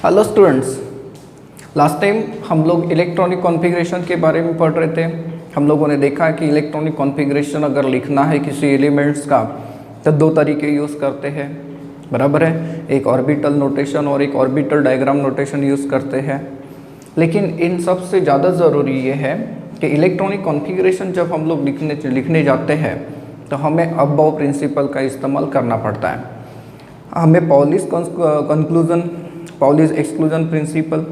Hello students, last time हम लोग electronic configuration के बारे में पढ़ रहे थे। हम लोगों ने देखा कि इलेक्ट्रॉनिक कॉन्फ़िगरेशन अगर लिखना है किसी एलिमेंट्स का तो दो तरीके यूज़ करते हैं, बराबर है। एक ऑर्बिटल नोटेशन और एक ऑर्बिटल डायग्राम नोटेशन यूज़ करते हैं। लेकिन इन सब से ज़्यादा ज़रूरी ये है कि इलेक्ट्रॉनिक कॉन्फ़िगरेशन जब हम लोग लिखने जाते हैं तो हमें अबव प्रिंसिपल का इस्तेमाल करना पड़ता है। हमें polish conclusion, polish exclusion principle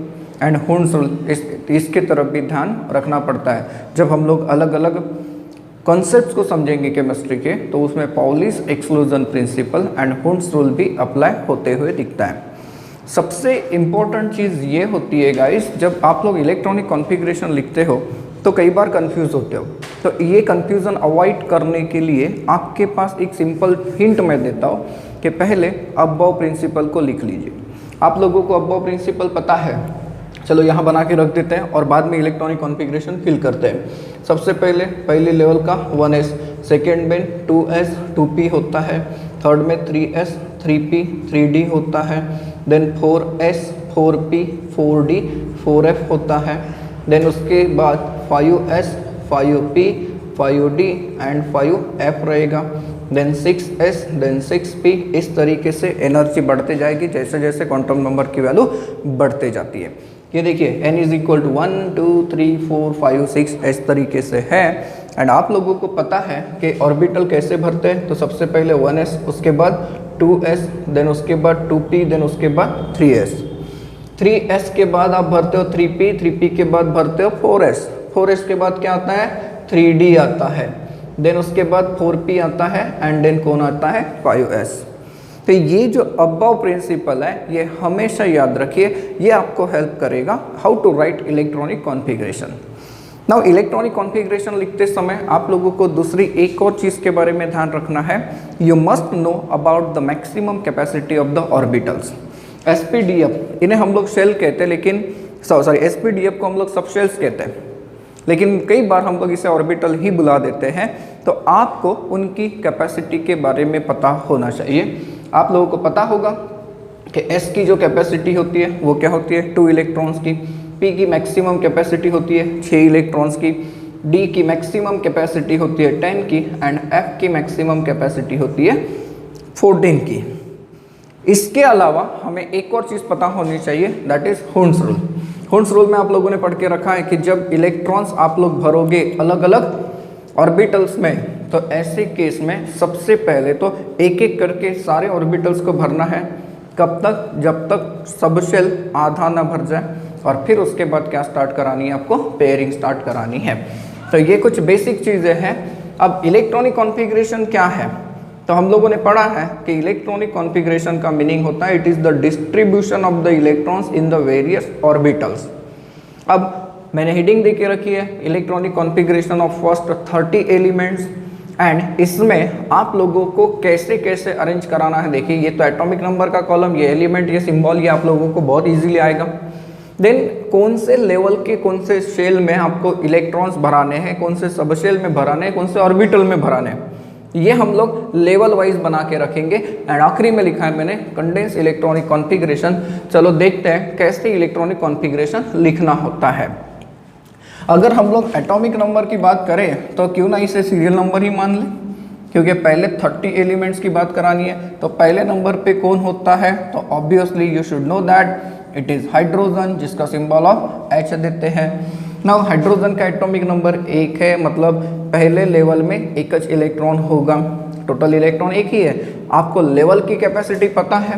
and हुंस rule इसके तरफ भी ध्यान रखना पड़ता है। जब हम लोग अलग अलग कॉन्सेप्ट्स को समझेंगे केमिस्ट्री के तो उसमें polish exclusion principle and हुंस rule भी अप्लाई होते हुए दिखता है। सबसे इम्पोर्टेंट चीज़ ये होती है गाइस, जब आप लोग इलेक्ट्रॉनिक कॉन्फ़िगरेशन लिखते हो तो कई बार कंफ्यूज होते हो। तो ये कंफ्यूजन अवॉइड करने के लिए आपके पास एक सिंपल हिंट मैं देता हूँ कि पहले अबव प्रिंसिपल को लिख लीजिए। आप लोगों को अबव प्रिंसिपल पता है, चलो यहाँ बना के रख देते हैं और बाद में इलेक्ट्रॉनिक कॉन्फ़िगरेशन फिल करते हैं। सबसे पहले लेवल का 1s, सेकेंड में 2s 2p होता है, थर्ड में 3s 3p 3d होता है, then 4s 4p 4d 4f होता है, देन उसके बाद 5s 5p 5d and 5f रहेगा, देन 6s देन 6p। इस तरीके से एनर्जी बढ़ते जाएगी जैसे जैसे क्वांटम नंबर की वैल्यू बढ़ते जाती है। ये देखिए n इज इक्वल टू 1 2 3 4 5 6 इस तरीके से है। एंड आप लोगों को पता है कि ऑर्बिटल कैसे भरते हैं। तो सबसे पहले 1s, उसके बाद 2s, देन उसके बाद 2p, देन उसके बाद 3s। 3s के बाद आप भरते हो 3p, 3p के बाद भरते हो 4s, 4s के बाद क्या आता है 3d आता है, देन उसके बाद 4p आता है एंड देन कौन आता है 5s। तो ये जो अबव प्रिंसिपल है ये हमेशा याद रखिए, ये आपको हेल्प करेगा how to write electronic configuration. Now electronic configuration लिखते समय आप लोगों को दूसरी एक और चीज़ के बारे में ध्यान रखना है। You must know about the maximum capacity of the orbitals. SPDF इन्हें हम लोग शेल कहते हैं, लेकिन सॉरी एसपीडीएफ को हम लोग सब शेल्स कहते हैं, लेकिन कई बार हम लोग इसे ऑर्बिटल ही बुला देते हैं। तो आपको उनकी कैपेसिटी के बारे में पता होना चाहिए। आप लोगों को पता होगा कि S की जो कैपेसिटी होती है वो क्या होती है 2 इलेक्ट्रॉन्स की, P की मैक्सिमम कैपेसिटी होती है 6 इलेक्ट्रॉन्स की, D की मैक्सिमम कैपेसिटी होती है 10 की एंड F की मैक्सिमम कैपेसिटी होती है 14 की। इसके अलावा हमें एक और चीज़ पता होनी चाहिए, दैट इज हुंस रूल। हुंस रूल में आप लोगों ने पढ़ के रखा है कि जब इलेक्ट्रॉन्स आप लोग भरोगे अलग अलग ऑर्बिटल्स में तो ऐसे केस में सबसे पहले तो एक एक करके सारे ऑर्बिटल्स को भरना है। कब तक? जब तक सब शेल आधा ना भर जाए, और फिर उसके बाद क्या स्टार्ट करानी है आपको पेयरिंग स्टार्ट करानी है। तो ये कुछ बेसिक चीज़ें हैं। अब इलेक्ट्रॉनिक कॉन्फ़िगरेशन क्या है? तो हम लोगों ने पढ़ा है कि इलेक्ट्रॉनिक कॉन्फ़िगरेशन का मीनिंग होता है it is the distribution of the electrons in the various orbitals. अब मैंने हेडिंग दे के रखी है electronic configuration of first 30 elements, and इसमें आप लोगों को कैसे कैसे अरेंज कराना है। देखिए ये तो एटॉमिक नंबर का कॉलम, ये एलिमेंट, ये सिंबल, ये आप लोगों को बहुत इजीली आएगा। देन कौन से लेवल के कौन से शेल में आपको इलेक्ट्रॉन्स भराने हैं, कौन से सब शेल में भराने हैं, कौन से ऑर्बिटल में भराने हैं, ये हम लोग लेवल वाइज बना के रखेंगे। एंड आखिरी में लिखा है मैंने कंडेंस इलेक्ट्रॉनिक कॉन्फ़िगरेशन। चलो देखते हैं कैसे इलेक्ट्रॉनिक कॉन्फ़िगरेशन लिखना होता है। अगर हम लोग एटॉमिक नंबर की बात करें तो क्यों ना इसे सीरियल नंबर ही मान लें, क्योंकि पहले 30 एलिमेंट्स की बात करानी है। तो पहले नंबर पे कौन होता है? तो obviously you should know that it is hydrogen, जिसका सिंबल ऑफ H देते हैं। नाउ हाइड्रोजन का एटॉमिक नंबर 1 है, मतलब पहले लेवल में एक च इलेक्ट्रॉन होगा। टोटल इलेक्ट्रॉन एक ही है। आपको लेवल की कैपेसिटी पता है।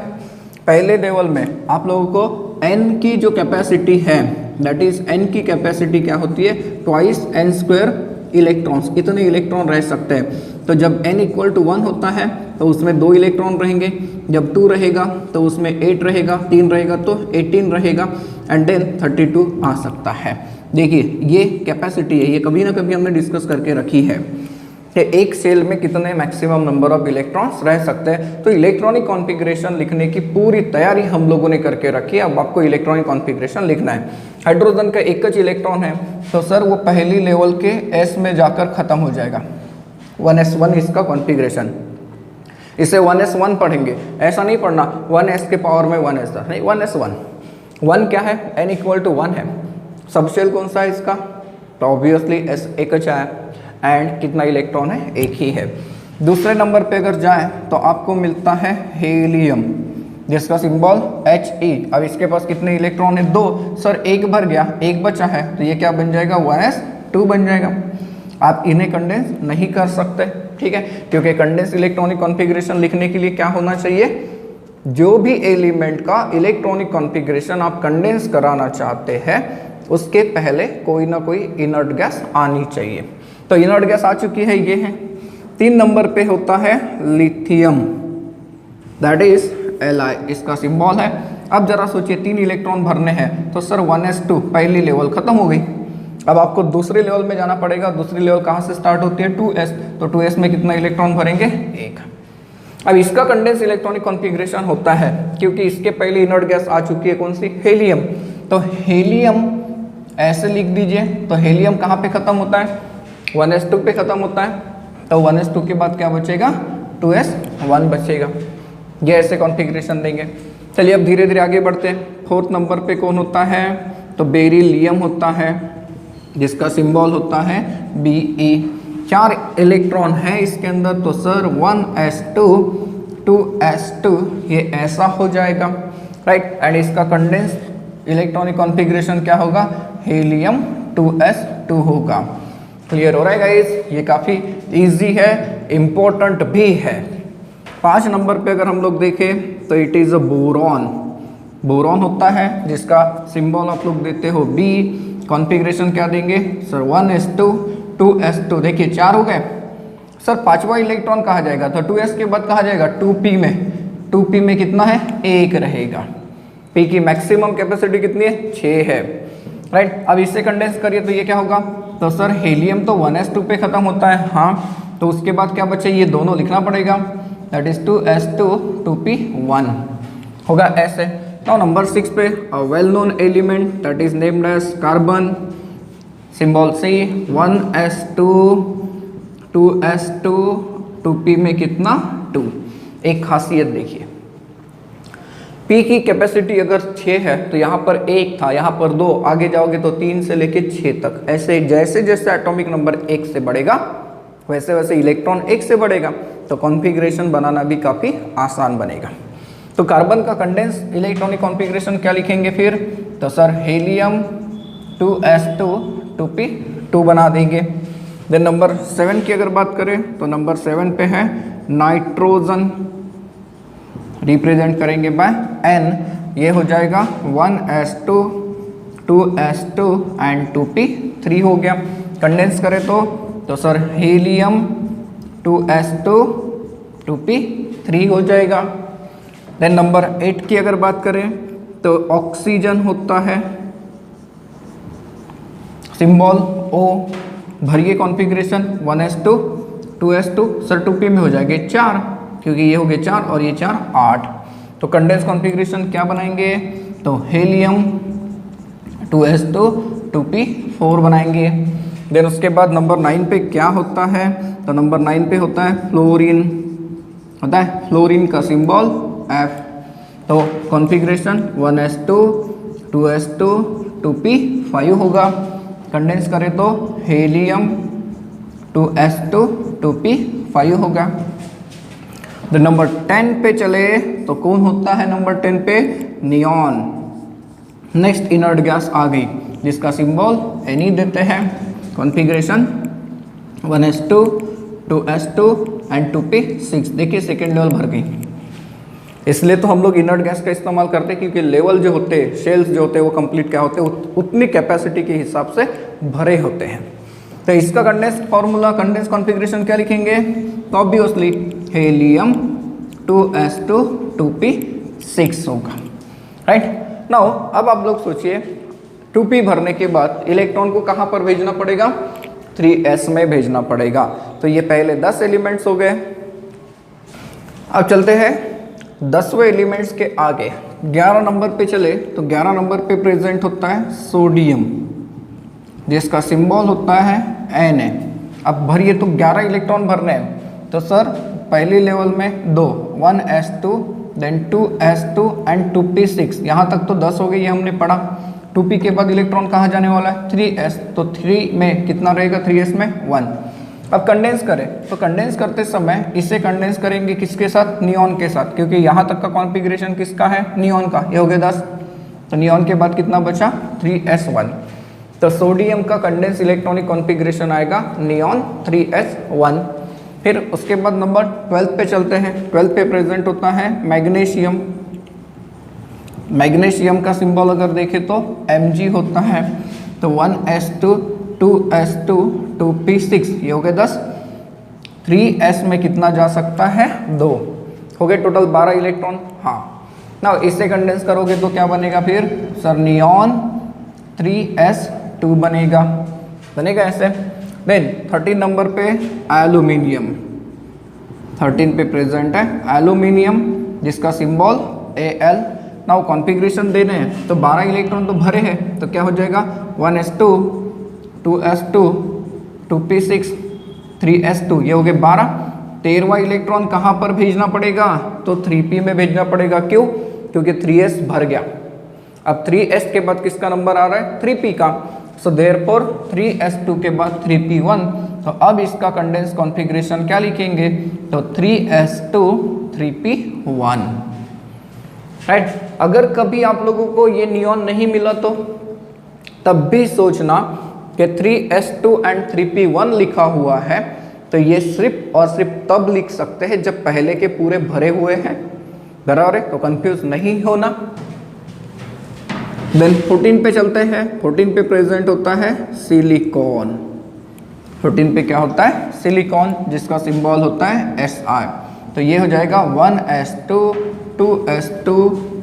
पहले लेवल में आप लोगों को n की जो कैपेसिटी है दैट इज n की कैपेसिटी क्या होती है ट्वाइस n² इलेक्ट्रॉन्स, इतने इलेक्ट्रॉन रह सकते हैं। तो जब n इक्वल टू 1 होता है तो उसमें 2 इलेक्ट्रॉन रहेंगे, जब 2 रहेगा तो उसमें 8 रहेगा, 3 रहेगा तो 18 रहेगा एंड देन 32 आ सकता है। देखिए ये कैपेसिटी है, ये कभी ना कभी हमने डिस्कस करके रखी है कि एक सेल में कितने मैक्सिमम नंबर ऑफ इलेक्ट्रॉन्स रह सकते हैं। तो इलेक्ट्रॉनिक कॉन्फ़िगरेशन लिखने की पूरी तैयारी हम लोगों ने करके रखी है। अब आपको इलेक्ट्रॉनिक कॉन्फ़िगरेशन लिखना है। हाइड्रोजन का एक च इलेक्ट्रॉन है तो सर वो पहली लेवल के S में जाकर ख़त्म हो जाएगा। 1s1 इसका कॉन्फ़िगरेशन, इसे 1s1 पढ़ेंगे, ऐसा नहीं पढ़ना 1s के पावर में 1s नहीं, 1s1। 1 क्या है, n इक्वल टू 1 है। सबशेल कौन सा है इसका, तो ऑब्वियसली s एक है एंड कितना इलेक्ट्रॉन है, एक ही है। दूसरे नंबर पे अगर जाए तो आपको मिलता है हीलियम जिसका सिंबल He। अब इसके पास कितने इलेक्ट्रॉन है, 2। सर एक भर गया, एक बचा है, तो ये क्या बन जाएगा, 1s2 बन जाएगा। आप इन्हें कंडेंस नहीं कर सकते, ठीक है, क्योंकि कंडेंस इलेक्ट्रॉनिक कॉन्फ़िगरेशन लिखने के लिए क्या होना चाहिए, जो भी एलिमेंट का इलेक्ट्रॉनिक कॉन्फ़िगरेशन आप कंडेंस कराना चाहते हैं उसके पहले कोई ना कोई इनर्ट गैस आनी चाहिए। तो इनर्ट गैस आ चुकी है, ये है। 3 नंबर पे होता है लिथियम, दैट इज Li, इसका सिंबल है। अब जरा सोचिए 3 इलेक्ट्रॉन भरने हैं, तो सर 1s2 पहली लेवल खत्म हो गई। अब आपको दूसरे लेवल में जाना पड़ेगा। दूसरी लेवल कहाँ से स्टार्ट होती है, 2s, तो 2s में कितना इलेक्ट्रॉन भरेंगे, 1। अब इसका कंडेंस इलेक्ट्रॉनिक कॉन्फ़िगरेशन होता है क्योंकि इसके पहले इनर्ट गैस आ चुकी है, कौन सी, हीलियम। तो हीलियम ऐसे लिख दीजिए, तो हीलियम कहाँ पे खत्म होता है, 1s2 पे खत्म होता है। तो 1s2 के बाद क्या बचेगा, 2s1 बचेगा। ये ऐसे कॉन्फ़िगरेशन देंगे। चलिए अब धीरे धीरे आगे बढ़ते हैं। 4th नंबर पे कौन होता है, तो बेरिलियम होता है जिसका सिंबल होता है Be। 4 इलेक्ट्रॉन है इसके अंदर, तो सर 1s2 2s2 ये ऐसा हो जाएगा, राइट। एंड इसका कंडेंस इलेक्ट्रॉनिक कॉन्फ़िगरेशन क्या होगा, हीलियम 2s2 होगा। क्लियर हो रहा है गाइस, ये काफ़ी इजी है, इम्पोर्टेंट भी है। 5 नंबर पे अगर हम लोग देखें तो it is a boron. Boron होता है जिसका सिंबल आप लोग देते हो B। कॉन्फ़िगरेशन क्या देंगे, सर 1s2 2s2। देखिए 4 हो गए। सर 5वां इलेक्ट्रॉन कहाँ जाएगा, तो 2s के बाद कहाँ जाएगा, 2p में। 2p में कितना है, 1 रहेगा। p की मैक्सिमम कैपेसिटी कितनी है, 6 है, राइट। अब इससे कंडेंस करिए तो ये क्या होगा, तो सर हीलियम तो 1s2 पे खत्म होता है, हाँ। तो उसके बाद क्या बचे, ये दोनों लिखना पड़ेगा, दैट इज 2s2 2p1 होगा ऐसे। नाउ नंबर 6 पे a well known element that is named as carbon, symbol C। 1s2 2s2 2p में कितना, 2। एक खासियत देखिए, p की कैपेसिटी अगर 6 है तो यहाँ पर 1 था, यहाँ पर 2, आगे जाओगे तो 3 से लेके 6 तक। ऐसे जैसे जैसे एटॉमिक नंबर 1 से बढ़ेगा वैसे वैसे इलेक्ट्रॉन 1 से बढ़ेगा, तो कॉन्फ़िगरेशन बनाना भी काफ़ी आसान बनेगा। तो कार्बन का कंडेंस इलेक्ट्रॉनिक कॉन्फ़िगरेशन क्या लिखेंगे फिर, तो सर हीलियम 2s2 2p2 बना देंगे। देन नंबर 7 की अगर बात करें तो नंबर 7 पे है नाइट्रोजन, रिप्रेजेंट करेंगे बाय N। ये हो जाएगा 1s2 2s2 एंड 2p3 हो गया। कंडेंस करें तो सर हीलियम 2s2 2p3 हो जाएगा। देन नंबर 8 की अगर बात करें तो ऑक्सीजन होता है, सिंबल O। भरिए configuration 1s2 2s2, sir 2p में हो जाएंगे 4 क्योंकि ये हो गए 4 और ये 4 8। तो कंडेंस कॉन्फ़िगरेशन क्या बनाएंगे, तो हीलियम 2s2 2p4 बनाएंगे। देन उसके बाद नंबर 9 पे क्या होता है, तो नंबर 9 पे होता है फ्लोरीन, होता है फ्लोरीन का सिंबल F। तो कॉन्फ़िगरेशन 1s2 2s2 2p5 होगा। कंडेंस करें तो हीलियम 2s2 2p5 होगा। तो नंबर 10 पे चले तो कौन होता है नंबर 10 पे, नियॉन। नेक्स्ट इनर्ट गैस आ गई जिसका सिंबल Ne देते हैं। Configuration 1s2 2s2 and 2p6। देखिए सेकेंड लेवल भर गई, इसलिए तो हम लोग इनर्ट गैस का इस्तेमाल करते हैं क्योंकि लेवल जो होते हैं, शेल्स जो होते हैं वो कंप्लीट क्या होते हैं, उतनी कैपेसिटी के हिसाब से भरे होते हैं। तो इसका कंडेंस फॉर्मूला, कंडेंस कॉन्फ़िगरेशन क्या लिखेंगे, तो ऑब्वियसली हीलियम 2s2 2p6 होगा, राइट। नाउ अब आप लोग सोचिए 2p भरने के बाद इलेक्ट्रॉन को कहाँ पर भेजना पड़ेगा, 3s में भेजना पड़ेगा। तो ये पहले 10 एलिमेंट्स हो गए। अब चलते हैं 10वें एलिमेंट्स के आगे। 11 नंबर पे चले तो 11 नंबर पे प्रेजेंट होता है सोडियम जिसका सिंबल होता है Na। अब भरिए तो 11 इलेक्ट्रॉन भरने हैं, तो सर पहली लेवल में 2 1s2 then 2s2 and 2p6। यहाँ तक तो 10 हो गई, ये हमने पढ़ा। 2p के बाद इलेक्ट्रॉन कहाँ जाने वाला है? 3s, तो 3 में कितना रहेगा? 3s में 1। अब कंडेंस करें तो कंडेंस करते समय इसे कंडेंस करेंगे किसके साथ? नियॉन के साथ, क्योंकि यहाँ तक का कॉन्फ़िगरेशन किसका है? नियॉन का। ये हो गया 10, तो नियॉन के बाद कितना बचा? 3s1। तो सोडियम का कंडेंस इलेक्ट्रॉनिक कॉन्फ़िगरेशन आएगा नियॉन 3s1। फिर उसके बाद नंबर 12 पे चलते हैं। 12 पे प्रेजेंट होता है मैग्नीशियम। मैग्नीशियम का सिंबल अगर देखें तो Mg होता है, तो 1s2 2s2 2p6, ये हो गए 10। 3s में कितना जा सकता है? 2 हो गए, टोटल 12 इलेक्ट्रॉन। हाँ ना, इससे कंडेंस करोगे तो क्या बनेगा फिर? सर नियॉन 3s2 बनेगा ऐसे। देन 13 नंबर पे एल्यूमिनियम। 13 पे प्रेजेंट है एल्यूमिनियम, जिसका सिंबल Al। नाउ कॉन्फ़िगरेशन देने हैं तो 12 इलेक्ट्रॉन तो भरे हैं, तो क्या हो जाएगा? 1s2 2s2 2p6 3s2, ये हो गए 12। 13वां इलेक्ट्रॉन कहाँ पर भेजना पड़ेगा? तो 3p में भेजना पड़ेगा। क्यों? क्योंकि 3s भर गया। अब 3s के बाद किसका नंबर आ रहा है? 3p का। सो देयरफॉर 3s2 के बाद 3p1। तो अब इसका कंडेंस कॉन्फ़िगरेशन क्या लिखेंगे? तो 3s2 3p1, राइट। अगर कभी आप लोगों को ये नियॉन नहीं मिला तो तब भी सोचना कि 3s2 एंड 3p1 लिखा हुआ है, तो ये सिर्फ और सिर्फ तब लिख सकते हैं जब पहले के पूरे भरे हुए हैं, बराबर है। तो कंफ्यूज नहीं होना। देन 14 पे चलते हैं। 14 पे प्रेजेंट होता है सिलिकॉन। 14 पे क्या होता है? सिलिकॉन, जिसका सिंबल होता है Si। तो ये हो जाएगा 1s2 2s2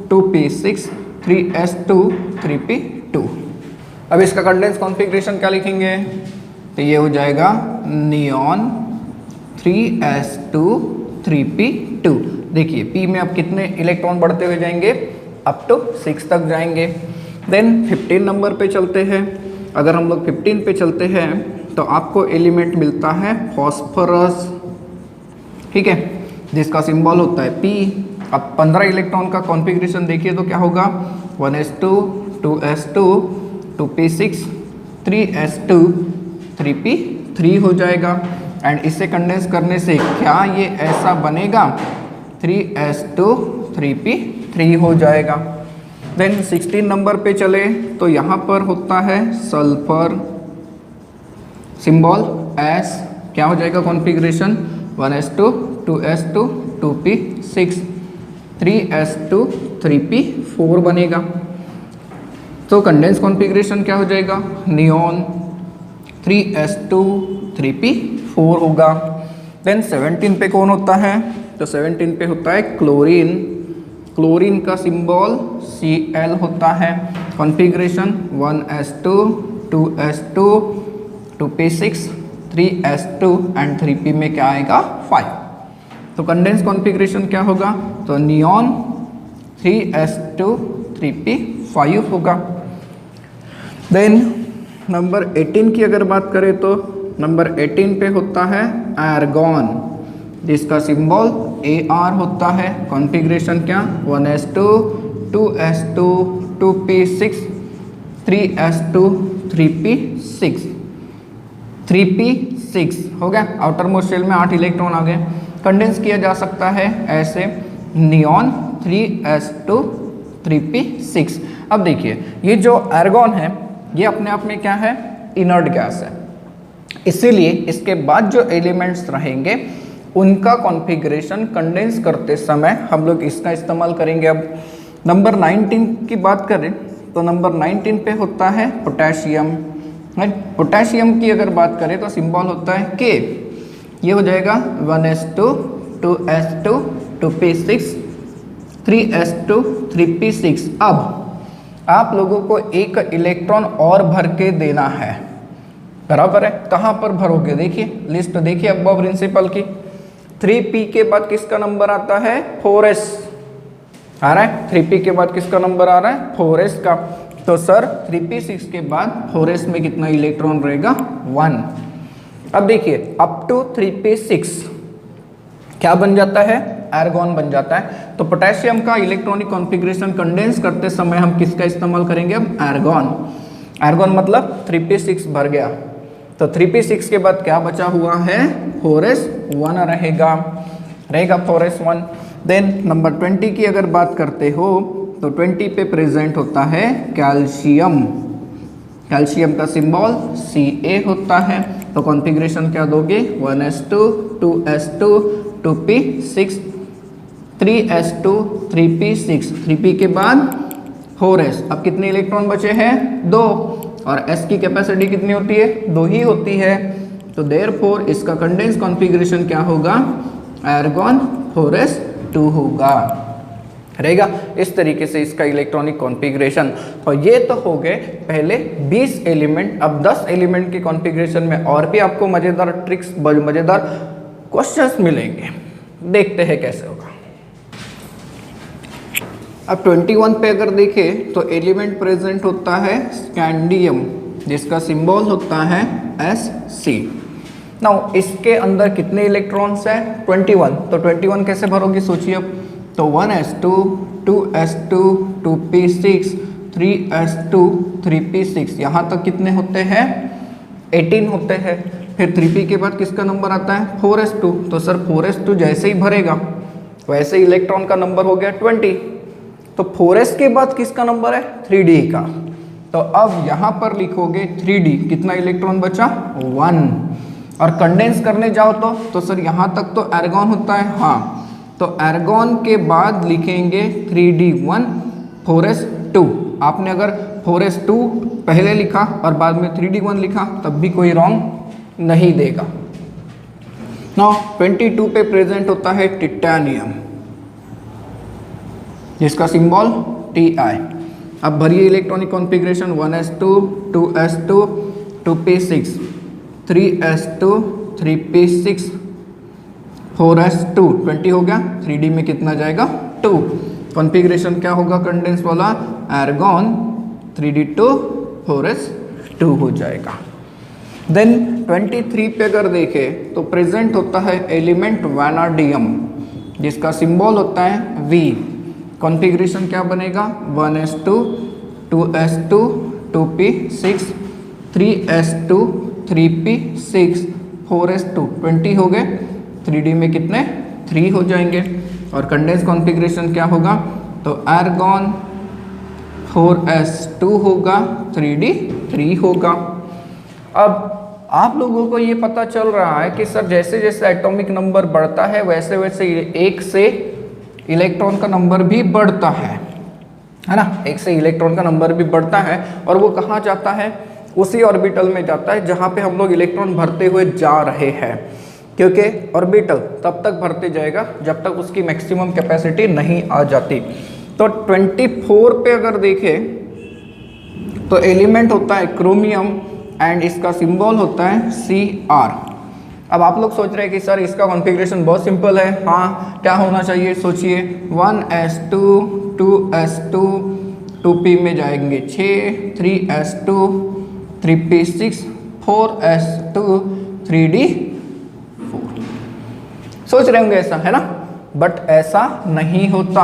2p6 3s2 3p2। अब इसका कंडेंस कॉन्फ़िगरेशन क्या लिखेंगे? तो ये हो जाएगा नियॉन 3s2 3p2। देखिए p में अब कितने इलेक्ट्रॉन बढ़ते हुए जाएंगे? अप टू 6 तक जाएंगे। देन 15 नंबर पे चलते हैं। अगर हम लोग 15 पे चलते हैं तो आपको एलिमेंट मिलता है फॉस्फोरस, ठीक है, जिसका सिंबल होता है P। अब 15 इलेक्ट्रॉन का कॉन्फ़िगरेशन देखिए तो क्या होगा? 1s2 2s2 2p6 3s2 3p3 हो जाएगा। एंड इसे कंडेंस करने से क्या ये ऐसा बनेगा? 3s2 3p3 हो जाएगा। देन 16 नंबर पे चले तो यहाँ पर होता है सल्फर, सिंबल S। क्या हो जाएगा configuration? 1s2 2s2 2p6 3s2 3p4 बनेगा। तो कंडेंस कॉन्फ़िगरेशन क्या हो जाएगा? नियॉन 3s2 3p4 होगा। देन 17 पे कौन होता है? तो 17 पे होता है क्लोरीन। क्लोरीन का सिंबल Cl होता है। Configuration 1s2 2s2 2p6 3s2 and 3p में क्या आएगा? 5। तो कंडेंस कॉन्फ़िगरेशन क्या होगा? तो नियॉन 3s2 3p5 होगा। देन नंबर 18 की अगर बात करें तो नंबर 18 पे होता है आर्गॉन, जिसका सिंबल Ar होता है। कॉन्फ़िगरेशन क्या? 1s2 2s2 2p6 3s2 3p6 3p6 हो गया। आउटर मोस्ट शेल में 8 इलेक्ट्रॉन आ गए। कंडेंस किया जा सकता है ऐसे नियॉन 3s2 3p6। अब देखिए ये जो आर्गॉन है ये अपने आप में क्या है? इनर्ट गैस है, इसीलिए इसके बाद जो एलिमेंट्स रहेंगे उनका कॉन्फ़िगरेशन कंडेंस करते समय हम लोग इसका इस्तेमाल करेंगे। अब नंबर 19 की बात करें तो नंबर 19 पे होता है पोटेशियम। पोटेशियम की अगर बात करें तो सिंबल होता है K। ये हो जाएगा 1s2 2s2 2p6 3s2 3p6। अब आप लोगों को एक इलेक्ट्रॉन और भर के देना है, बराबर है। कहाँ पर भरोगे? देखिए लिस्ट देखिए अब प्रिंसिपल की। 3p के बाद किसका नंबर आता है? 4s आ रहा है। 3p के बाद किसका नंबर आ रहा है? 4s का। तो सर 3p6 के बाद 4s में कितना इलेक्ट्रॉन रहेगा? 1। अब देखिए अप टू 3p6 क्या बन जाता है? आर्गॉन बन जाता है। तो पोटेशियम का इलेक्ट्रॉनिक कॉन्फ़िगरेशन कंडेंस करते समय हम किसका इस्तेमाल करेंगे? अब आर्गॉन। आर्गॉन मतलब 3p6 भर गया, तो 3p6 के बाद क्या बचा हुआ है? 4s1 रहेगा 4s1। देन नंबर 20 की अगर बात करते हो तो 20 पे प्रेजेंट होता है कैल्शियम। कैल्शियम का सिंबल Ca होता है, तो कॉन्फ़िगरेशन क्या दोगे? 1s2 2s2 2p6 3s2 3p6 3p के बाद 4s। अब कितने इलेक्ट्रॉन बचे हैं? 2, और s की कैपेसिटी कितनी होती है? 2 ही होती है। तो देयरफॉर इसका कंडेंस कॉन्फ़िगरेशन क्या होगा? आर्गॉन 4s2 होगा रहेगा। इस तरीके से इसका इलेक्ट्रॉनिक कॉन्फ़िगरेशन। और ये तो हो गए पहले 20 एलिमेंट। अब 10 एलिमेंट के कॉन्फ़िगरेशन में और भी आपको मज़ेदार ट्रिक्स, मज़ेदार क्वेश्चंस मिलेंगे, देखते हैं कैसे होगा। अब 21 पे अगर देखें तो एलिमेंट प्रेजेंट होता है स्कैंडियम, जिसका सिंबल होता है Sc। नाउ इसके अंदर कितने इलेक्ट्रॉन्स है? 21। तो 21 कैसे भरोगे सोचिए अब। तो 1s2 2s2 2p6 3s2 3p6, यहाँ तक कितने होते हैं? 18 होते हैं। फिर 3p के बाद किसका नंबर आता है? 4s2। तो सर 4s2 जैसे ही भरेगा वैसे इलेक्ट्रॉन का नंबर हो गया 20। तो 4s के बाद किसका नंबर है? 3d का। तो अब यहाँ पर लिखोगे 3d, कितना इलेक्ट्रॉन बचा? 1। और कंडेंस करने जाओ तो सर यहाँ तक तो आर्गॉन होता है, हाँ, तो आर्गॉन के बाद लिखेंगे 3d1 4s2। आपने अगर 4s2 पहले लिखा और बाद में 3d1 लिखा तब भी कोई रॉन्ग नहीं देगा। नाउ 22 पे प्रेजेंट होता है टिटेनियम, जिसका सिंबल Ti। अब भरिए electronic configuration 1s2 2s2 2p6 3s2 3p6 4s2 20 हो गया। 3d में कितना जाएगा? 2। कॉन्फ़िगरेशन क्या होगा कंडेंस वाला? आर्गॉन 3d2 4s2 हो जाएगा। देन 23 पे अगर देखें तो प्रेजेंट होता है एलिमेंट वैनाडियम, जिसका सिंबल होता है V। कॉन्फ़िगरेशन क्या बनेगा? 1s2 2s2 2p6 3s2 3p6 4s2 20 हो गए। 3d में कितने? 3 हो जाएंगे। और कंडेंस कॉन्फ़िगरेशन क्या होगा? तो आर्गॉन 4s2 होगा 3d 3 होगा। अब आप लोगों को ये पता चल रहा है कि सर जैसे जैसे एटॉमिक नंबर बढ़ता है वैसे वैसे एक से इलेक्ट्रॉन का नंबर भी बढ़ता है ना? एक से इलेक्ट्रॉन का नंबर भी बढ़ता है, और वो कहाँ जाता है? उसी ऑर्बिटल में जाता है जहाँ पे हम लोग इलेक्ट्रॉन भरते हुए जा रहे हैं, क्योंकि ऑर्बिटल तब तक भरते जाएगा जब तक उसकी मैक्सिमम कैपेसिटी नहीं आ जाती। तो 24 पे अगर देखें तो एलिमेंट होता है क्रोमियम एंड इसका सिंबल होता है Cr। अब आप लोग सोच रहे हैं कि सर इसका कॉन्फ़िगरेशन बहुत सिंपल है, हाँ, क्या होना चाहिए? सोचिए 1s2 2s2 2p में जाएंगे 6 3s2 3p6 4s2 3d 4। सोच रहे होंगे ऐसा है ना, बट ऐसा नहीं होता।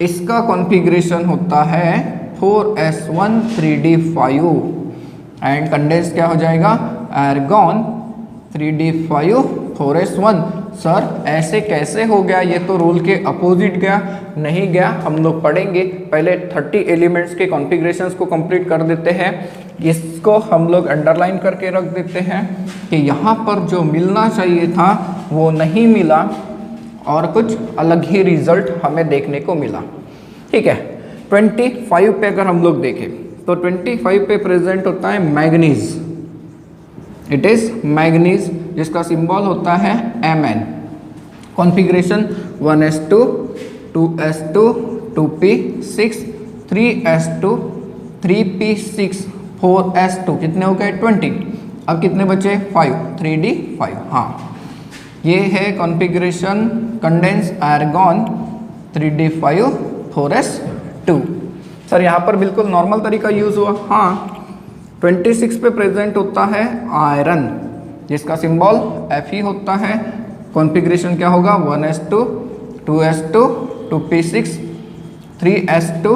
इसका कॉन्फ़िगरेशन होता है 4s1 3d5 एंड कंडेंस क्या हो जाएगा? Argon 3d5 4s1। सर ऐसे कैसे हो गया? ये तो रूल के अपोजिट गया। नहीं गया, हम लोग पढ़ेंगे। पहले 30 एलिमेंट्स के कॉन्फ़िगरेशंस को कंप्लीट कर देते हैं। इसको हम लोग अंडरलाइन करके रख देते हैं कि यहाँ पर जो मिलना चाहिए था वो नहीं मिला और कुछ अलग ही रिजल्ट हमें देखने को मिला। ठीक है, 25 पे अगर हम लोग देखें तो 25 पे प्रेजेंट होता है मैग्नीज। इट इज मैग्नीज, जिसका सिंबल होता है Mn। Configuration 1s2 2s2 2p6 3s2 3p6 4s2 कितने हो गए? 20। अब कितने बचे? 5 3d5। हाँ, ये है configuration condense argon 3d5 4s2। Sir यहाँ पर बिल्कुल नॉर्मल तरीका यूज़ हुआ। हाँ, 26 पे प्रेजेंट होता है आयरन, जिसका सिंबल Fe होता है। कॉन्फ़िगरेशन क्या होगा? 1s2 2s2 2p6 3s2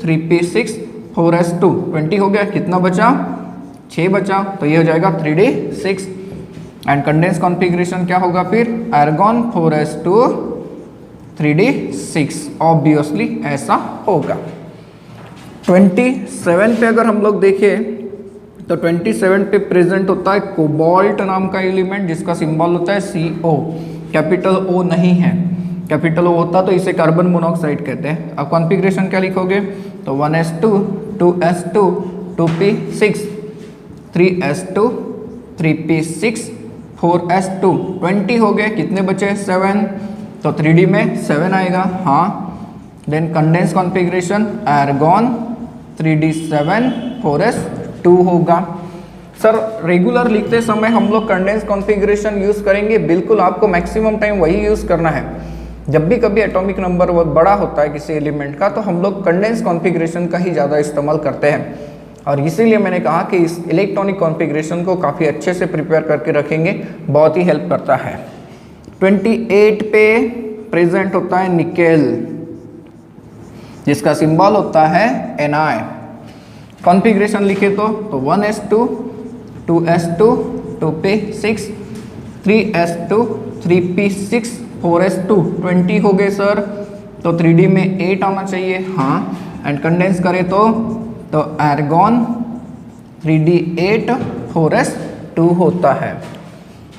3p6 4s2 20 हो गया। कितना बचा? 6 बचा, तो ये हो जाएगा 3d6। एंड कंडेंस कॉन्फ़िगरेशन क्या होगा फिर? आर्गॉन 4s2 3d6, ऑब्वियसली ऐसा होगा। 27 पे अगर हम लोग देखें तो 27 पे प्रेजेंट होता है कोबाल्ट नाम का एलिमेंट जिसका सिंबल होता है CO, कैपिटल O नहीं है। कैपिटल O होता तो इसे कार्बन मोनोऑक्साइड कहते हैं। अब कॉन्फ़िगरेशन क्या लिखोगे? तो 1s2 2s2 2p6 3s2 3p6 4s2 20 हो गए। कितने बचे? 7, तो 3D में 7 आएगा। हाँ, then condense configuration argon 3d7 4s2 होगा। सर रेगुलर लिखते समय हम लोग कंडेंस कॉन्फ़िगरेशन यूज़ करेंगे, बिल्कुल आपको मैक्सिमम टाइम वही यूज़ करना है। जब भी कभी एटॉमिक नंबर बहुत बड़ा होता है किसी एलिमेंट का, तो हम लोग कंडेंस कॉन्फ़िगरेशन का ही ज़्यादा इस्तेमाल करते हैं। और इसीलिए मैंने कहा कि इस इलेक्ट्रॉनिक कॉन्फ़िगरेशन को काफ़ी अच्छे से प्रिपेयर करके रखेंगे, बहुत ही हेल्प करता है। 28 पे प्रेजेंट होता है निकेल जिसका सिंबल होता है Na। कॉन्फ़िगरेशन लिखे तो 1s2 2s2 2p6 3s2 3p6 4s2 20 हो गए सर, तो 3D में 8 आना चाहिए। हाँ, एंड कंडेंस करें तो आर्गॉन 3d8 4s2 होता है।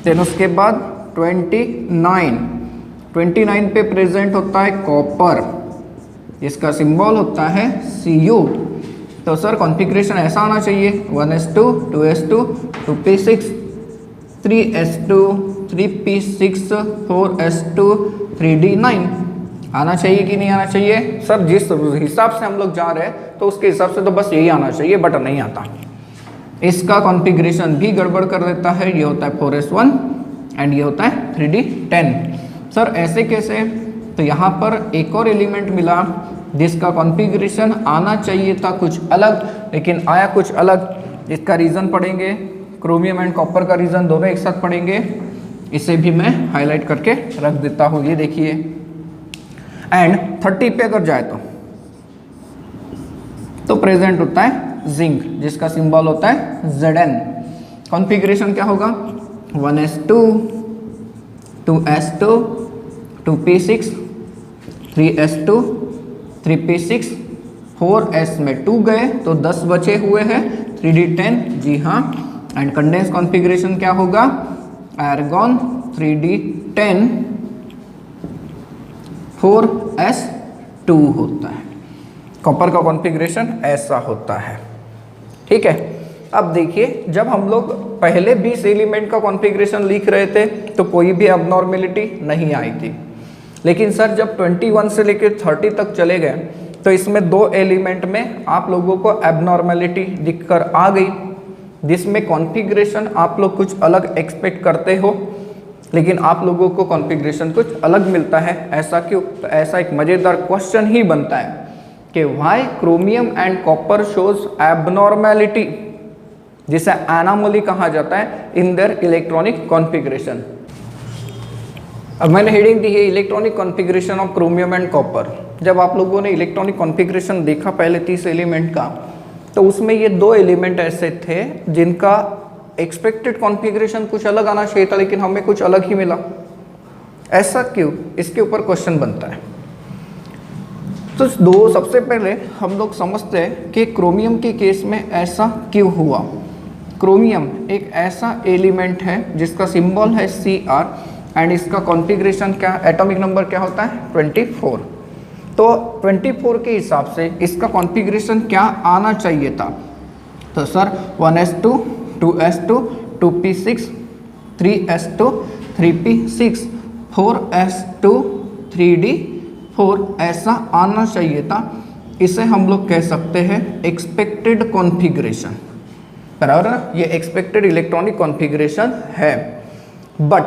देन उसके बाद 29 पे प्रेजेंट होता है कॉपर, इसका सिंबल होता है Cu। तो सर कॉन्फ़िगरेशन ऐसा आना चाहिए 1s2 2s2 2p6 3s2 3p6 4s2 3d9 आना चाहिए कि नहीं आना चाहिए? सर जिस हिसाब से हम लोग जा रहे हैं तो उसके हिसाब से तो बस यही आना चाहिए, बट नहीं आता। इसका कॉन्फ़िगरेशन भी गड़बड़ कर देता है। ये होता है 4s1 एंड ये होता है 3d10। सर ऐसे कैसे? तो यहाँ पर एक और एलिमेंट मिला जिसका कॉन्फ़िगरेशन आना चाहिए था कुछ अलग, लेकिन आया कुछ अलग। इसका रीज़न पढ़ेंगे, क्रोमियम एंड कॉपर का रीज़न दोनों एक साथ पढ़ेंगे। इसे भी मैं हाईलाइट करके रख देता हूँ, ये देखिए। एंड 30 पे अगर जाए तो प्रेजेंट होता है जिंक जिसका सिंबल होता है Zn। कॉन्फ़िगरेशन क्या होगा? 1s2 2s2 2p6 3s2 3p6 4s में 2 गए तो 10 बचे हुए हैं 3d10। जी हाँ, एंड कंडेंस कॉन्फ़िगरेशन क्या होगा? आर्गॉन 3d10 4s2 होता है। कॉपर का कॉन्फ़िगरेशन ऐसा होता है। ठीक है, अब देखिए जब हम लोग पहले 20 एलिमेंट का कॉन्फ़िगरेशन लिख रहे थे तो कोई भी अबनॉर्मेलिटी नहीं आई थी, लेकिन सर जब 21 से लेकर 30 तक चले गए तो इसमें 2 एलिमेंट में आप लोगों को एबनॉर्मेलिटी दिखकर आ गई, जिसमें कॉन्फ़िगरेशन आप लोग कुछ अलग एक्सपेक्ट करते हो लेकिन आप लोगों को कॉन्फ़िगरेशन कुछ अलग मिलता है। ऐसा क्यों? तो ऐसा एक मज़ेदार क्वेश्चन ही बनता है कि why chromium and copper shows abnormality, जिसे एनोमली कहा जाता है इन देयर इलेक्ट्रॉनिक कॉन्फ़िगरेशन। अब मैंने हेडिंग दी है electronic configuration of chromium and copper. जब आप लोगों ने इलेक्ट्रॉनिक कॉन्फ़िगरेशन देखा पहले 30 एलिमेंट का, तो उसमें ये 2 एलिमेंट ऐसे थे जिनका एक्सपेक्टेड कॉन्फ़िगरेशन कुछ अलग आना चाहिए था, लेकिन हमें कुछ अलग ही मिला। ऐसा क्यों? इसके ऊपर क्वेश्चन बनता है। तो सबसे पहले हम लोग समझते हैं कि क्रोमियम के केस में ऐसा क्यों हुआ। क्रोमियम एक ऐसा एलिमेंट है जिसका सिंबल है Cr एंड इसका कॉन्फ़िगरेशन क्या, एटॉमिक नंबर क्या होता है? 24। तो 24 के हिसाब से इसका कॉन्फ़िगरेशन क्या आना चाहिए था? तो sir 1s2 2s2 2p6 3s2 3p6 4s2 3d4 ऐसा आना चाहिए था। इसे हम लोग कह सकते हैं एक्सपेक्टेड कॉन्फ़िगरेशन, बराबर है? ये एक्सपेक्टेड इलेक्ट्रॉनिक कॉन्फ़िगरेशन है। बट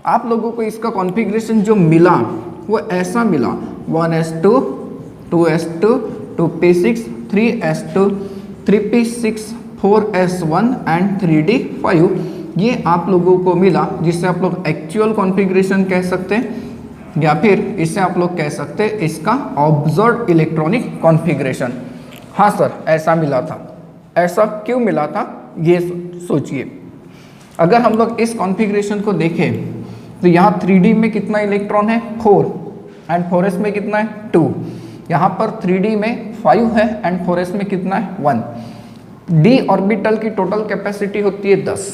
आप लोगों को इसका कॉन्फ़िगरेशन जो मिला वो ऐसा मिला 1s2 2s2 2p6 3s2 3p6 4s1 and 3d5। ये आप लोगों को मिला जिससे आप लोग एक्चुअल कॉन्फ़िगरेशन कह सकते हैं। या फिर इससे आप लोग कह सकते हैं इसका ऑब्जर्व्ड इलेक्ट्रॉनिक कॉन्फ़िगरेशन। हाँ सर, ऐसा मिला था। ऐसा क्यों मिला था ये सोचिए। अगर हम लोग इस कॉन्फ़िगरेशन को देखें तो यहाँ 3D में कितना इलेक्ट्रॉन है 4 एंड 4s में कितना है 2। यहाँ पर 3D में 5 है एंड 4s में कितना है 1। d ऑर्बिटल की टोटल कैपेसिटी होती है 10।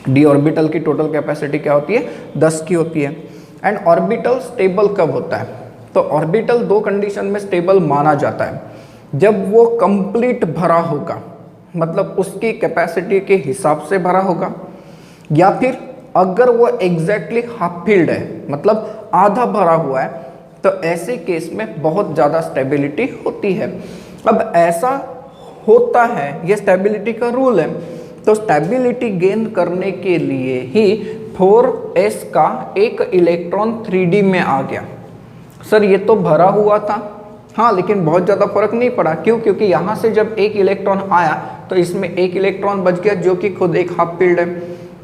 d ऑर्बिटल की टोटल कैपेसिटी क्या होती है 10 की होती है। एंड ऑर्बिटल स्टेबल कब होता है? तो ऑर्बिटल दो कंडीशन में स्टेबल माना जाता है। जब वो कंप्लीट भरा होगा, मतलब उसकी कैपेसिटी के हिसाब से भरा होगा, या फिर अगर वो एग्जैक्टली हाफ फिल्ड है, मतलब आधा भरा हुआ है, तो ऐसे केस में बहुत ज़्यादा स्टेबिलिटी होती है। अब ऐसा होता है, ये स्टेबिलिटी का रूल है। तो स्टेबिलिटी गेन करने के लिए ही 4s का एक इलेक्ट्रॉन 3D में आ गया। सर ये तो भरा हुआ था। हाँ, लेकिन बहुत ज़्यादा फर्क नहीं पड़ा। क्यों? क्योंकि यहाँ से जब एक इलेक्ट्रॉन आया तो इसमें एक इलेक्ट्रॉन बच गया जो कि खुद एक हाफ फील्ड है।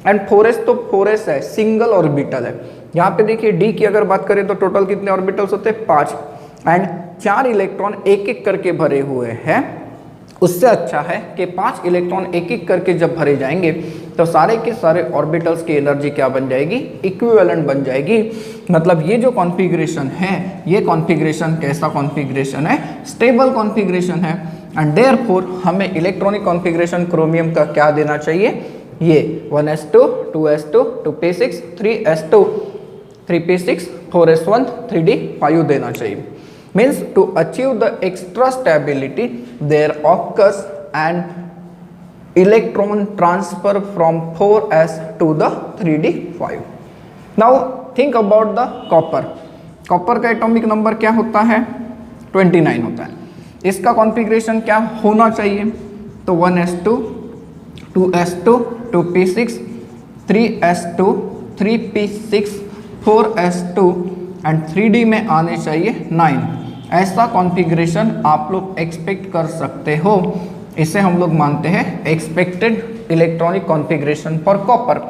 एंड 4s तो 4s है, सिंगल ऑर्बिटल है। यहाँ पे देखिए d की अगर बात करें तो टोटल कितने ऑर्बिटल्स होते हैं 5 एंड 4 इलेक्ट्रॉन एक एक करके भरे हुए हैं। उससे अच्छा है कि 5 इलेक्ट्रॉन एक एक करके जब भरे जाएंगे तो सारे के सारे ऑर्बिटल्स की एनर्जी क्या बन जाएगी? इक्विवेलेंट बन जाएगी। मतलब ये जो कॉन्फ़िगरेशन है, ये कॉन्फ़िगरेशन कैसा कॉन्फ़िगरेशन है? स्टेबल कॉन्फ़िगरेशन है। एंड देयरफॉर हमें इलेक्ट्रॉनिक कॉन्फ़िगरेशन क्रोमियम का क्या देना चाहिए? ये 1s2 2s2 2p6 3s2 3p6 4s1 3d5 देना चाहिए। Means to achieve the extra stability there occurs an electron transfer from 4s to the 3d5. Now think about the copper. Copper का atomic number क्या होता है? 29 होता है। इसका configuration क्या होना चाहिए? तो 1s2 2s2 2p6 3s2 3p6 4s2 and 3d में आने चाहिए 9। ऐसा कॉन्फ़िगरेशन आप लोग एक्सपेक्ट कर सकते हो। इसे हम लोग मानते हैं expected electronic configuration for copper.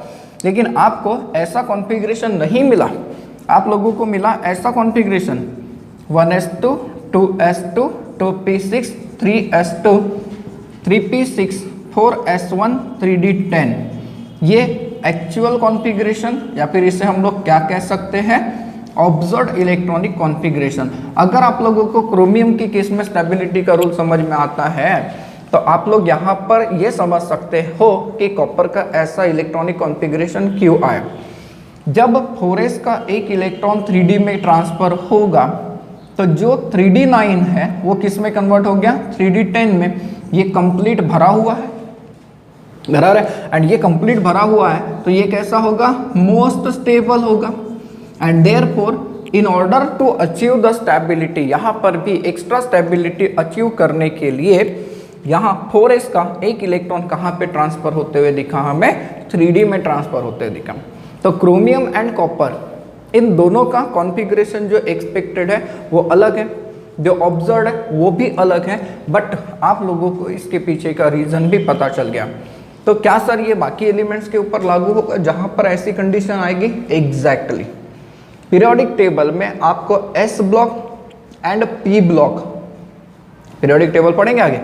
लेकिन आपको ऐसा कॉन्फ़िगरेशन नहीं मिला, आप लोगों को मिला ऐसा configuration 1s2 2s2 2p6 3s2 3p6 4s1 3d10। ये एक्चुअल कॉन्फ़िगरेशन या फिर इसे हम लोग क्या कह सकते हैं? Observed electronic configuration. अगर आप लोगों को क्रोमियम की केस में स्टेबिलिटी का रूल समझ में आता है तो आप लोग यहाँ पर ये समझ सकते हो कि कॉपर का ऐसा इलेक्ट्रॉनिक कॉन्फ़िगरेशन क्यों आया। जब 4s का एक इलेक्ट्रॉन 3D में ट्रांसफर होगा तो जो 3d9 है वो किस में कन्वर्ट हो गया? 3d10 में। ये कंप्लीट भरा हुआ है, बराबर है। एंड ये कंप्लीट भरा हुआ है तो ये कैसा होगा? मोस्ट स्टेबल होगा। And therefore in order to achieve the stability, यहाँ पर भी एक्स्ट्रा स्टेबिलिटी अचीव करने के लिए यहाँ 4s का एक इलेक्ट्रॉन कहाँ पे ट्रांसफर होते हुए दिखा? हमें 3D में ट्रांसफर होते हुए दिखा। तो क्रोमियम एंड कॉपर इन दोनों का कॉन्फ़िगरेशन जो एक्सपेक्टेड है वो अलग है, जो ऑब्जर्व्ड है वो भी अलग है। बट आप लोगों को इसके पीछे का रीज़न भी पता चल गया। तो क्या सर ये बाकी एलिमेंट्स के ऊपर लागू होगा जहाँ पर ऐसी कंडीशन आएगी? एग्जैक्टली। पीरियोडिक टेबल में आपको S block and P block, periodic table पढ़ेंगे आगे,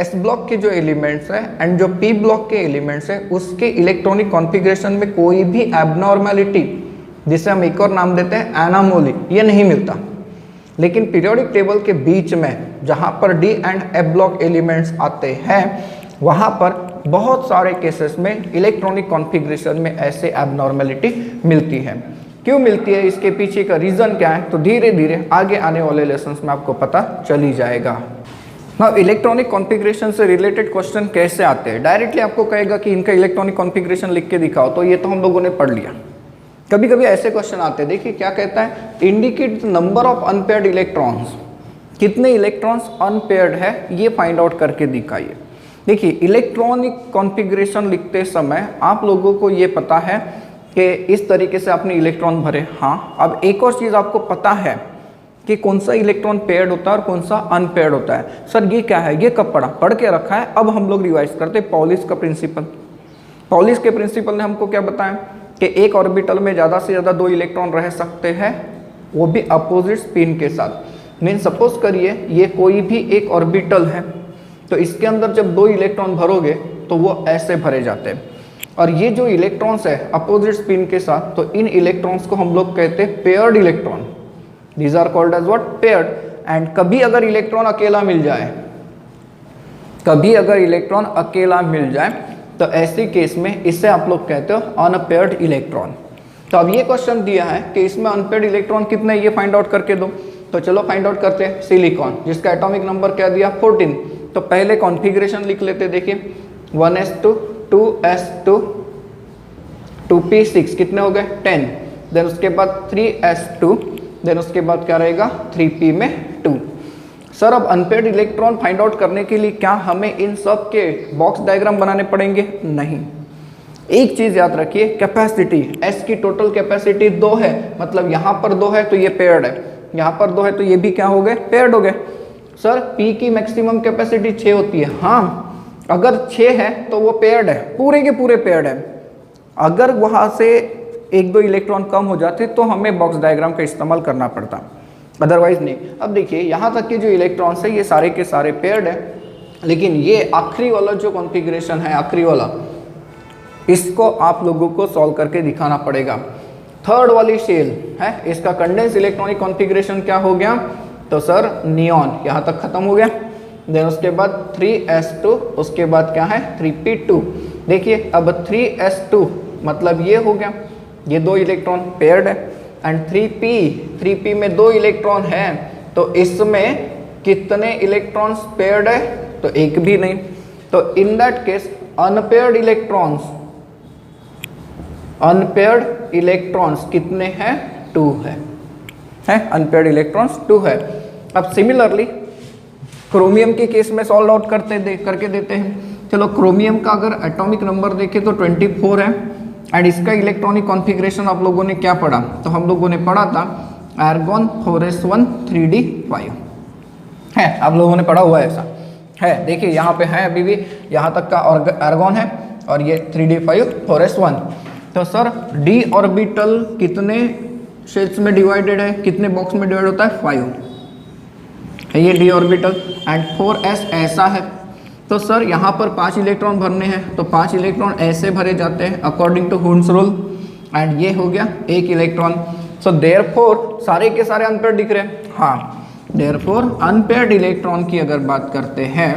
S ब्लॉक के जो एलिमेंट्स हैं एंड जो P ब्लॉक के एलिमेंट्स हैं उसके इलेक्ट्रॉनिक कॉन्फ़िगरेशन में कोई भी एबनॉर्मैलिटी, जिसे हम एक और नाम देते हैं एनामोली, ये नहीं मिलता। लेकिन पीरियोडिक टेबल के बीच में जहाँ पर D and F block elements आते हैं वहाँ पर बहुत सारे केसेस में इलेक्ट्रॉनिक कॉन्फ़िगरेशन में ऐसे एबनॉर्मैलिटी मिलती है। क्यों मिलती है, इसके पीछे का रीज़न क्या है, तो धीरे धीरे आगे आने वाले लेसन्स में आपको पता चली जाएगा। नाउ इलेक्ट्रॉनिक कॉन्फ़िगरेशन से रिलेटेड क्वेश्चन कैसे आते हैं? डायरेक्टली आपको कहेगा कि इनका इलेक्ट्रॉनिक कॉन्फ़िगरेशन लिख के दिखाओ, तो ये तो हम लोगों ने पढ़ लिया। कभी कभी ऐसे क्वेश्चन आते हैं, देखिए क्या कहता है, indicate number of unpaired electrons, कितने इलेक्ट्रॉन्स अनपेयर्ड है ये फाइंड आउट करके दिखाइए। देखिए इलेक्ट्रॉनिक कॉन्फ़िगरेशन लिखते समय आप लोगों को ये पता है कि इस तरीके से आपने इलेक्ट्रॉन भरे। हाँ, अब एक और चीज़ आपको पता है कि कौन सा इलेक्ट्रॉन पेयर्ड होता है और कौन सा अनपेयर्ड होता है। सर ये क्या है, ये कब पढ़ के रखा है। अब हम लोग रिवाइज करते हैं पॉलिश का प्रिंसिपल। पॉलिश के प्रिंसिपल ने हमको क्या बताया कि एक ऑर्बिटल में ज़्यादा से ज़्यादा 2 इलेक्ट्रॉन रह सकते हैं वो भी अपोजिट स्पिन के साथ। मीन सपोज करिए ये कोई भी एक ऑर्बिटल है, तो इसके अंदर जब 2 इलेक्ट्रॉन भरोगे तो वो ऐसे भरे जाते हैं, और ये जो इलेक्ट्रॉन्स है अपोजिट स्पिन के साथ, तो इन इलेक्ट्रॉन्स को हम लोग कहते हैं paired electron. These are called as what, paired. And कभी अगर इलेक्ट्रॉन अकेला मिल जाए, कभी अगर इलेक्ट्रॉन अकेला मिल जाए, तो ऐसे केस में इसे आप लोग कहते हो अनपेयर्ड इलेक्ट्रॉन। तो अब ये क्वेश्चन दिया है कि इसमें अनपेयर्ड इलेक्ट्रॉन कितने, ये फाइंड आउट करके दो। तो चलो फाइंड आउट करते हैं। सिलिकॉन, जिसका एटॉमिक नंबर क्या दिया 14, तो पहले कॉन्फ़िगरेशन लिख लेते, देखिए 1s2 2s2 2p6 कितने हो गए 10, देन उसके बाद 3s2, देन उसके बाद क्या रहेगा 3p में 2। सर अब अनपेयर्ड इलेक्ट्रॉन फाइंड आउट करने के लिए क्या हमें इन सब के बॉक्स डायग्राम बनाने पड़ेंगे? नहीं। एक चीज याद रखिए, कैपेसिटी, S की टोटल कैपेसिटी 2 है, मतलब यहाँ पर 2 है तो ये पेयर्ड है, यहाँ पर 2 है तो ये भी क्या हो गए, पेयर्ड हो गए। सर P की मैक्सिमम कैपेसिटी 6 होती है, हाँ अगर 6 है तो वो पेयर्ड है, पूरे के पूरे पेयर्ड है। अगर वहाँ से 1-2 इलेक्ट्रॉन कम हो जाते तो हमें बॉक्स डायग्राम का इस्तेमाल करना पड़ता, अदरवाइज नहीं। अब देखिए यहाँ तक के जो इलेक्ट्रॉन्स है ये सारे के सारे पेयर्ड है, लेकिन ये आखिरी वाला जो कॉन्फ़िगरेशन है, आखिरी वाला, इसको आप लोगों को सॉल्व करके दिखाना पड़ेगा। थर्ड वाली शेल है, इसका कंडेंस इलेक्ट्रॉनिक कॉन्फ़िगरेशन क्या हो गया? तो सर नियॉन, यहाँ तक खत्म हो गया। देन उसके बाद 3s2, उसके बाद क्या है 3p2। देखिए अब 3s2 मतलब ये हो गया, ये 2 इलेक्ट्रॉन पेयर्ड है, एंड 3p में 2 इलेक्ट्रॉन है, तो इसमें कितने इलेक्ट्रॉन्स पेयर्ड है? तो एक भी नहीं। तो in that case unpaired electrons कितने हैं? 2 है अनपेयर्ड इलेक्ट्रॉन्स 2 है। अब सिमिलरली क्रोमियम के केस में सॉल्व आउट करके देते हैं। चलो क्रोमियम का अगर एटॉमिक नंबर देखें तो 24 है, एंड इसका इलेक्ट्रॉनिक कॉन्फ़िगरेशन आप लोगों ने क्या पढ़ा? तो हम लोगों ने पढ़ा था आर्गॉन 4s1 3d5 है, आप लोगों ने पढ़ा हुआ है, ऐसा है। देखिए यहाँ पे है अभी भी, यहाँ तक का आर्गॉन है, और ये 3d5 4s1। तो सर d ऑर्बिटल कितने शेल्स में डिवाइडेड है, कितने बॉक्स में डिवाइड होता है? 5 है ये d ऑर्बिटल, एंड 4s ऐसा है। तो सर यहाँ पर 5 इलेक्ट्रॉन भरने हैं, तो 5 इलेक्ट्रॉन ऐसे भरे जाते हैं according to Hund's rule, and ये हो गया 1 इलेक्ट्रॉन। सो देयरफॉर सारे के सारे अनपेयर्ड दिख रहे हैं, हाँ। देयरफॉर अनपेयर्ड इलेक्ट्रॉन की अगर बात करते हैं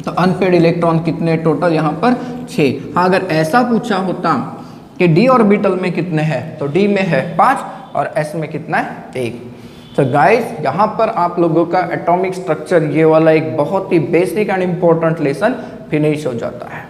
तो अनपेयर्ड इलेक्ट्रॉन कितने टोटल? यहाँ पर 6। हाँ अगर ऐसा पूछा होता कि d ऑर्बिटल में कितने हैं, तो d में है 5 और s में कितना है 1। तो गाइस यहाँ पर आप लोगों का एटॉमिक स्ट्रक्चर ये वाला एक बहुत ही basic and important lesson finish हो जाता है।